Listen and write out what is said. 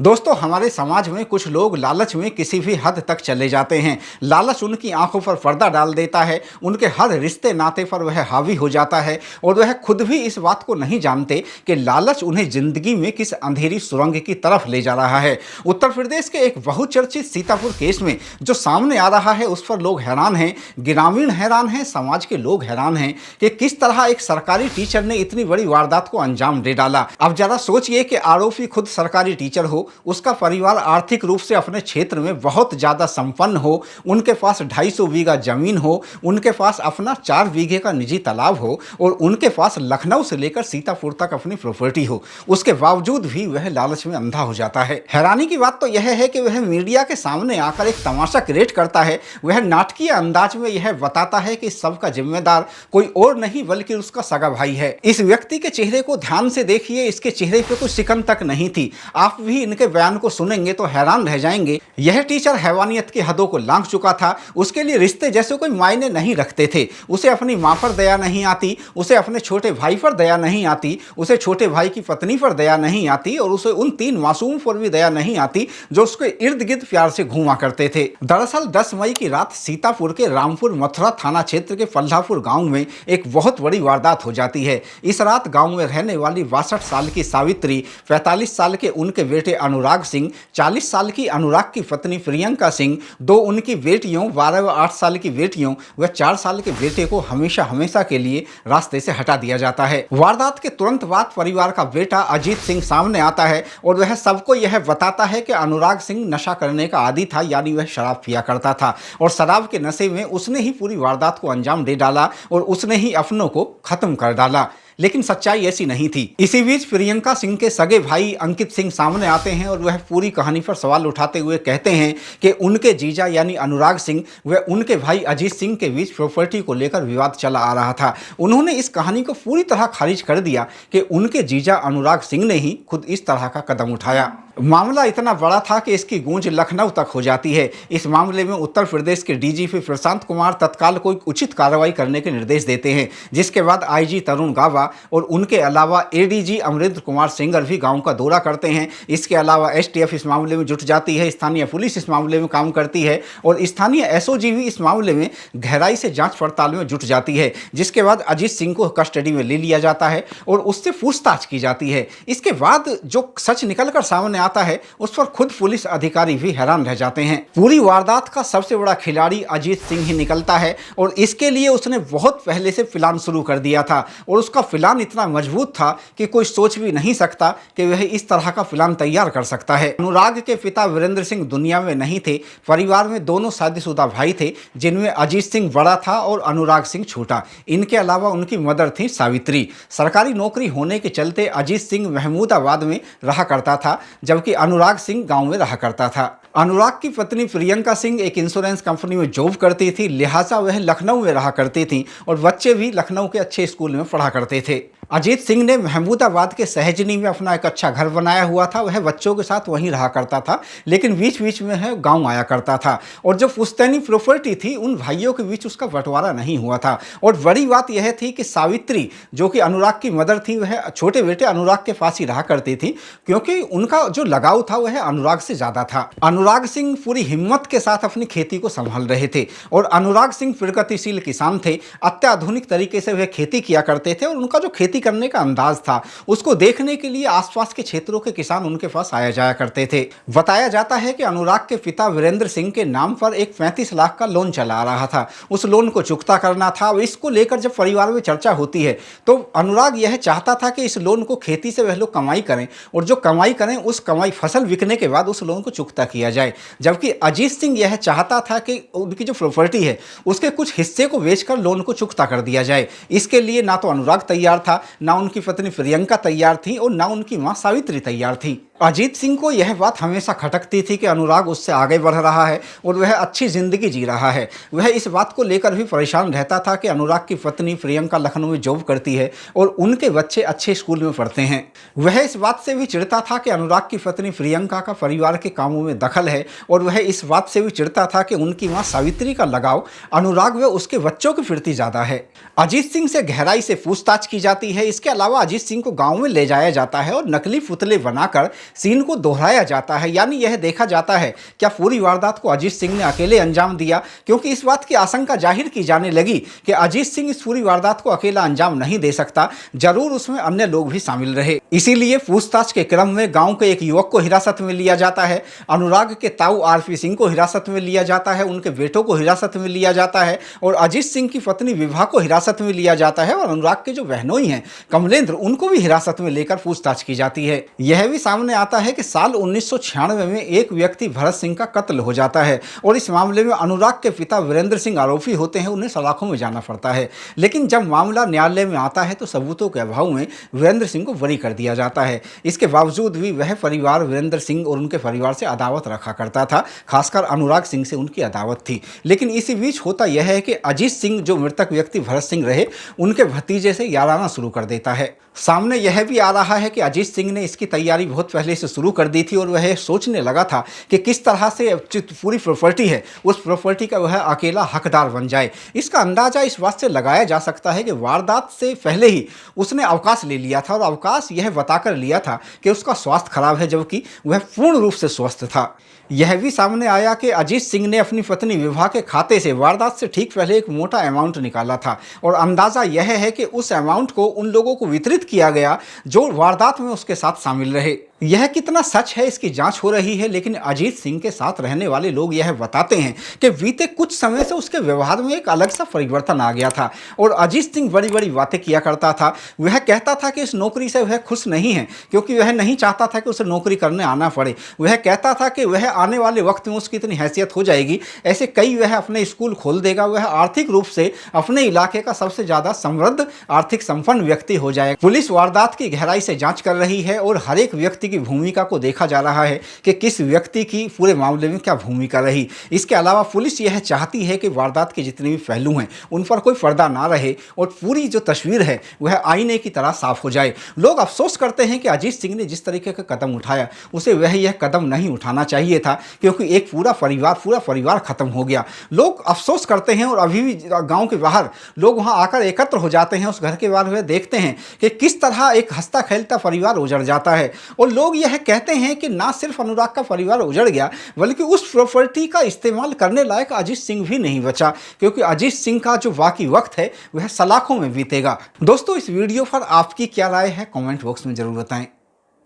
दोस्तों, हमारे समाज में कुछ लोग लालच में किसी भी हद तक चले जाते हैं। लालच उनकी आंखों पर पर्दा डाल देता है, उनके हर रिश्ते नाते पर वह हावी हो जाता है और वह खुद भी इस बात को नहीं जानते कि लालच उन्हें जिंदगी में किस अंधेरी सुरंग की तरफ ले जा रहा है। उत्तर प्रदेश के एक बहुचर्चित सीतापुर केस में जो सामने आ रहा है उस पर लोग हैरान हैं, ग्रामीण हैरान हैं, समाज के लोग हैरान हैं कि किस तरह एक सरकारी टीचर ने इतनी बड़ी वारदात को अंजाम दे डाला। अब जरा सोचिए कि आरोपी खुद सरकारी टीचर हो, उसका परिवार आर्थिक रूप से अपने क्षेत्र में बहुत ज़्यादा संपन्न हो, उनके पास 250 बीघा जमीन हो, उनके पास अपना 4 बीघे का निजी तालाब हो और उनके पास लखनऊ से लेकर सीतापुर तक अपनी प्रॉपर्टी हो। उसके बावजूद भी वह लालच में अंधा हो जाता है। हैरानी की बात तो यह है कि वह मीडिया के सामने आकर एक तमाशा क्रिएट करता है। वह नाटकीय अंदाज में यह बताता है कि सब का जिम्मेदार कोई और नहीं बल्कि उसका सगा भाई है। इस व्यक्ति के चेहरे को ध्यान से देखिए, इसके चेहरे पे कोई सिकन तक नहीं थी। आप भी इनके बयान को सुनेंगे तो हैरान रह जाएंगे। यह टीचर हैवानियत की हदों को लांघ चुका था। उसके लिए रिश्ते जैसे कोई मायने नहीं रखते थे। उसे अपनी मां पर दया नहीं आती, उसे अपने छोटे भाई पर दया नहीं आती, उसे छोटे भाई की पत्नी पर दया नहीं आती और उसे उन 3 मासूम पर भी दया नहीं आती जो उसके इर्द गिर्द प्यार से घूमा करते थे। दरअसल 10 मई की रात सीतापुर के रामपुर मथुरा थाना क्षेत्र के फल्लापुर गांव में एक बहुत बड़ी वारदात हो जाती है। इस रात गांव में रहने वाली 62 साल की सावित्री, 45 साल के उनके बेटे अनुराग सिंह, 40 साल की अनुराग की पत्नी प्रियंका सिंह, 2 उनकी बेटियों 12 व 8 साल की बेटियों व 4 साल के बेटे को हमेशा हमेशा के लिए रास्ते से हटा दिया जाता है। वारदात के तुरंत बाद परिवार का बेटा अजीत सिंह सामने आता है और वह सबको यह बताता है कि अनुराग सिंह नशा करने का आदी था, यानी वह शराब पिया करता था और शराब के नशे में उसने ही पूरी वारदात को अंजाम दे डाला और उसने ही अपनों को खत्म कर डाला। लेकिन सच्चाई ऐसी नहीं थी। इसी बीच प्रियंका सिंह के सगे भाई अंकित सिंह सामने आते हैं और वह पूरी कहानी पर सवाल उठाते हुए कहते हैं कि उनके जीजा यानी अनुराग सिंह व उनके भाई अजीत सिंह के बीच प्रॉपर्टी को लेकर विवाद चला आ रहा था। उन्होंने इस कहानी को पूरी तरह खारिज कर दिया कि उनके जीजा अनुराग सिंह ने ही खुद इस तरह का कदम उठाया। मामला इतना बड़ा था कि इसकी गूंज लखनऊ तक हो जाती है। इस मामले में उत्तर प्रदेश के डीजीपी प्रशांत कुमार तत्काल कोई उचित कार्रवाई करने के निर्देश देते हैं, जिसके बाद आईजी तरुण गाबा और उनके अलावा एडीजी अमरेंद्र कुमार सिंगर भी गांव का दौरा करते हैं। इसके अलावा एसटीएफ इस मामले में जुट जाती है, स्थानीय पुलिस इस मामले में काम करती है और स्थानीय एसओजी भी इस मामले में गहराई से जांच पड़ताल में जुट जाती है। जिसके बाद अजीत सिंह को कस्टडी में ले लिया जाता है और उससे पूछताछ की जाती है। इसके बाद जो सच निकलकर सामने आता है उस पर खुद पुलिस अधिकारी भी हैरान रह जाते हैं। पूरी वारदात का सबसे बड़ा खिलाड़ी अजीत सिंह ही निकलता है और इसके लिए उसने बहुत पहले से प्लान शुरू कर दिया था और उसका प्लान इतना मजबूत था कि कोई सोच भी नहीं सकता कि वह इस तरह का प्लान तैयार कर सकता है। अनुराग के पिता वीरेंद्र सिंह दुनिया में नहीं थे। परिवार में दोनों शादीशुदा भाई थे, जिनमें अजीत सिंह बड़ा था और अनुराग सिंह छोटा। इनके अलावा उनकी मदर थी सावित्री। सरकारी नौकरी होने के चलते अजीत सिंह महमूदाबाद में रहा करता था, जबकि अनुराग सिंह गांव में रहा करता था। अनुराग की पत्नी प्रियंका सिंह एक इंश्योरेंस कंपनी में जॉब करती थी, लिहाजा वह लखनऊ में रहा करती थी और बच्चे भी लखनऊ के अच्छे स्कूल में पढ़ा करते थे। अजीत सिंह ने महमूदाबाद के सहजनी में अपना एक अच्छा घर बनाया हुआ था। वह बच्चों के साथ वहीं रहा करता था, लेकिन बीच बीच में है गांव आया करता था और जो पुश्तैनी प्रॉपर्टी थी उन भाइयों के बीच उसका बंटवारा नहीं हुआ था। और बड़ी बात यह थी कि सावित्री, जो कि अनुराग की मदर थी, वह छोटे बेटे अनुराग के पास ही रहा करती थी, क्योंकि उनका जो लगाव था वह अनुराग से ज़्यादा था। अनुराग सिंह पूरी हिम्मत के साथ अपनी खेती को संभाल रहे थे और अनुराग सिंह प्रगतिशील किसान थे। अत्याधुनिक तरीके से वह खेती किया करते थे और उनका जो खेती करने का अंदाज था उसको देखने के लिए आसपास के क्षेत्रों के किसान उनके पास आया जाया करते थे। बताया जाता है कि अनुराग के पिता वीरेंद्र सिंह के नाम पर एक 35 लाख का लोन चला आ रहा था। उस लोन को चुकता करना था। इसको लेकर जब परिवार में चर्चा होती है तो अनुराग यह चाहता था कि इस लोन को खेती से वह लोग कमाई करें और जो कमाई करें उस कमाई फसल बिकने के बाद उस लोन को चुकता किया जाए। जबकि अजीत सिंह यह चाहता था कि उनकी जो प्रॉपर्टी है उसके कुछ हिस्से को बेचकर लोन को चुकता कर दिया जाए। इसके लिए ना तो अनुराग तैयार था, ना उनकी पत्नी प्रियंका तैयार थी और ना उनकी मां सावित्री तैयार थी। अजीत सिंह को यह बात हमेशा खटकती थी कि अनुराग उससे आगे बढ़ रहा है और वह अच्छी जिंदगी जी रहा है। वह इस बात को लेकर भी परेशान रहता था कि अनुराग की पत्नी प्रियंका लखनऊ में जॉब करती है और उनके बच्चे अच्छे स्कूल में पढ़ते हैं। वह इस बात से भी चिढ़ता था कि अनुराग की पत्नी प्रियंका का परिवार के कामों में दखल है और वह इस बात से भी चिढ़ता था कि उनकी मां सावित्री का लगाव अनुराग व उसके बच्चों के प्रति ज़्यादा है। अजीत सिंह से गहराई से पूछताछ की जाती है। इसके अलावा अजीत सिंह को गाँव में ले जाया जाता है और नकली पुतले बनाकर सीन को दोहराया जाता है, यानी यह देखा जाता है क्या पूरी वारदात को अजीत सिंह ने अकेले अंजाम दिया, क्योंकि इस बात की आशंका जाहिर की जाने लगी कि अजीत सिंह इस पूरी वारदात को अकेला अंजाम नहीं दे सकता, जरूर उसमें अन्य लोग भी शामिल रहे। इसीलिए पूछताछ के क्रम में गांव के एक युवक को हिरासत में लिया जाता है, अनुराग के ताऊ आरपी सिंह को हिरासत में लिया जाता है, उनके बेटों को हिरासत में लिया जाता है और अजीत सिंह की पत्नी विभा को हिरासत में लिया जाता है और अनुराग के जो बहनोई हैं कमलेंद्र, उनको भी हिरासत में लेकर पूछताछ की जाती है। यह भी सामने आता है कि साल 1996 में एक व्यक्ति भरत सिंह का कत्ल हो जाता है और इस मामले में अनुराग के पिता वीरेंद्र सिंह आरोपी होते हैं, उन्हें सलाखों में जाना पड़ता है। लेकिन जब मामला न्यायालय में आता है तो सबूतों के अभाव में वीरेंद्र सिंह को बरी कर दिया जाता है। इसके बावजूद भी वह परिवार वीरेंद्र सिंह और उनके परिवार से अदावत रखा करता था, खासकर अनुराग सिंह से उनकी अदावत थी। लेकिन इसी बीच होता यह है कि अजीत सिंह, जो मृतक व्यक्ति भरत सिंह रहे, उनके भतीजे से याराना शुरू कर देता है। सामने यह भी आ रहा है कि अजीत सिंह ने इसकी तैयारी बहुत पहले से शुरू कर दी थी और वह सोचने लगा था कि किस तरह से पूरी प्रॉपर्टी है उस प्रॉपर्टी का वह अकेला हकदार बन जाए। इसका अंदाजा इस बात से लगाया जा सकता है कि वारदात से पहले ही उसने अवकाश ले लिया था और अवकाश यह बताकर लिया था कि उसका स्वास्थ्य खराब है, जबकि वह पूर्ण रूप से स्वस्थ था। यह भी सामने आया कि अजीत सिंह ने अपनी पत्नी विभा के खाते से वारदात से ठीक पहले एक मोटा अमाउंट निकाला था और अंदाजा यह है कि उस अमाउंट को उन लोगों को वितरित किया गया जो वारदात में उसके साथ शामिल रहे। यह कितना सच है इसकी जांच हो रही है, लेकिन अजीत सिंह के साथ रहने वाले लोग यह बताते हैं कि बीते कुछ समय से उसके व्यवहार में एक अलग सा परिवर्तन आ गया था और अजीत सिंह बड़ी बड़ी बातें किया करता था। वह कहता था कि इस नौकरी से वह खुश नहीं है, क्योंकि वह नहीं चाहता था कि उसे नौकरी करने आना पड़े। वह कहता था कि वह आने वाले वक्त में उसकी इतनी हैसियत हो जाएगी, ऐसे कई वह अपने स्कूल खोल देगा, वह आर्थिक रूप से अपने इलाके का सबसे ज़्यादा समृद्ध, आर्थिक संपन्न व्यक्ति हो जाएगा। पुलिस वारदात की गहराई से जाँच कर रही है और हर एक व्यक्ति की भूमिका को देखा जा रहा है कि किस व्यक्ति की पूरे मामले में क्या भूमिका रही। इसके अलावा पुलिस यह चाहती है कि वारदात के जितने भी पहलू हैं उन पर कोई पर्दा ना रहे और पूरी जो तस्वीर है वह आईने की तरह साफ हो जाए। लोग अफसोस करते हैं कि अजीत सिंह ने जिस तरीके का कदम उठाया उसे वह यह कदम नहीं उठाना चाहिए था, क्योंकि एक पूरा परिवार खत्म हो गया। लोग अफसोस करते हैं और अभी भी गाँव के बाहर लोग वहाँ आकर एकत्र हो जाते हैं, उस घर के बाहर वह देखते हैं कि किस तरह एक हंसता खेलता परिवार उजड़ जाता है और लोग यह कहते हैं कि ना सिर्फ अनुराग का परिवार उजड़ गया बल्कि उस प्रॉपर्टी का इस्तेमाल करने लायक अजीत सिंह भी नहीं बचा, क्योंकि अजीत सिंह का जो बाकी वक्त है वह सलाखों में बीतेगा। दोस्तों, इस वीडियो पर आपकी क्या राय है कमेंट बॉक्स में जरूर बताएं।